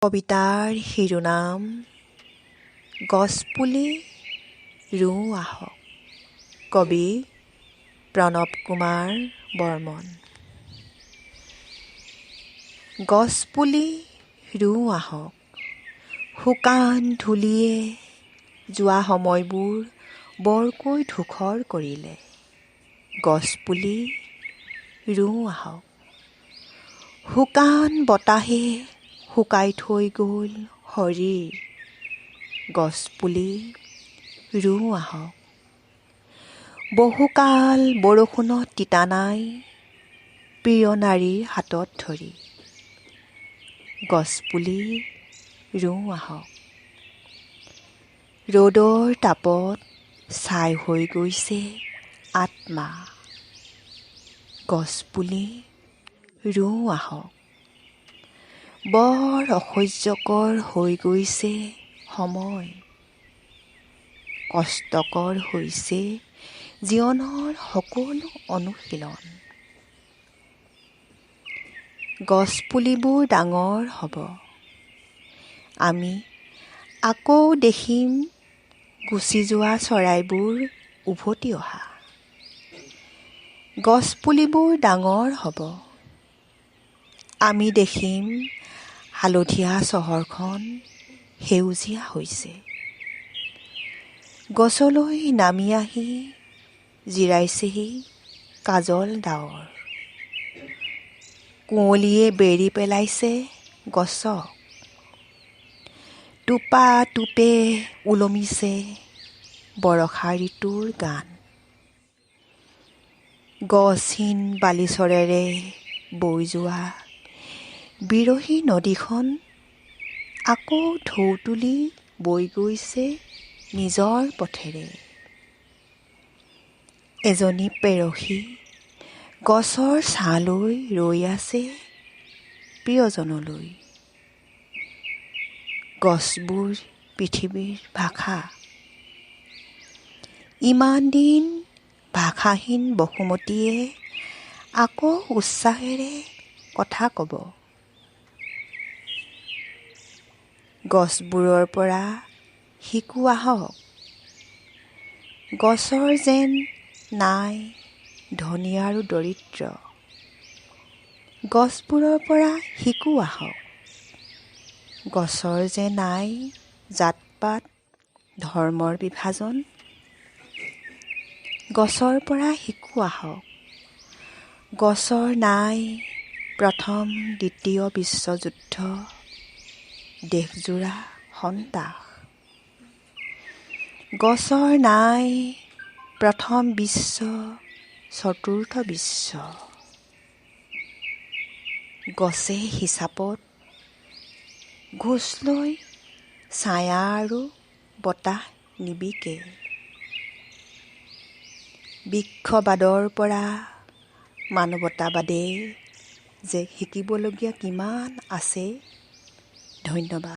কবিতাৰ শিৰোনাম গছপুলি ৰুওঁ আহক। কবি প্ৰণৱ কুমাৰ বৰ্মন। গছপুলি ৰুওঁ আহক, শুকান ধূলিয়ে যোৱা সময়বোৰ বৰকৈ ধূসৰ কৰিলে। গছপুলি ৰুওঁ আহক, শুকান বতাহে শুকাই থৈ গ'ল শৰীৰ। গছপুলি ৰুওঁ আহক, বহুকাল বৰষুণত তিতা নাই প্ৰিয় নাৰীৰ হাতত ধৰি। গছপুলি ৰুওঁ আহক, ৰ'দৰ তাপত ছাই হৈ গৈছে আত্মা। গছপুলি ৰুওঁ আহক, বৰ অসহ্যকৰ হৈ গৈছে সময়। কষ্টকৰ হৈছে জীৱনৰ সকলো অনুশীলন। গছপুলিবোৰ ডাঙৰ হ'ব, আমি আকৌ দেখিম গুচি যোৱা চৰাইবোৰ উভতি অহা। গছপুলিবোৰ ডাঙৰ হ'ব, আমি দেখিম হালধীয়া চহৰখন সেউজীয়া হৈছে। গছলৈ নামি আহি জিৰাইছেহি কাজল ডাৱৰ। কুঁৱলীয়ে বেৰি পেলাইছে গছক, টোপা টোপে ওলমিছে বৰষা ঋতুৰ গান। গছহীন বালিচৰেৰে বৈ যোৱা বিৰহী নদীখন আকৌ ঢৌ তুলি বৈ গৈছে নিজৰ পথেৰে। এজনী পেৰসী গছৰ ছাঁলৈ ৰৈ আছে প্ৰিয়জনলৈ। গছবোৰ পৃথিৱীৰ ভাষা, ইমান দিন ভাষাহীন বসুমতীয়ে আকৌ উচ্চাসেৰে কথা ক'ব। গছবোৰৰ পৰা শিকো আহক, গছৰ যেন নাই ধনী আৰু দৰিদ্ৰ। গছবোৰৰ পৰা শিকো আহক, গছৰ যে নাই জাত পাত ধৰ্মৰ বিভাজন। গছৰ পৰা শিকো আহক, গছৰ নাই প্ৰথম দ্বিতীয় বিশ্বযুদ্ধ দেশজোৰা সন্ত্ৰাস। গছৰ নাই প্ৰথম বিশ্ব চতুৰ্থ বিশ্ব। গছে হিচাপত ঘোচ লৈ ছায়া আৰু বতাহ নিবিকে। বৃক্ষবাদৰ পৰা মানৱতাবাদে যে শিকিবলগীয়া কিমান আছে। ধন্যবাদ।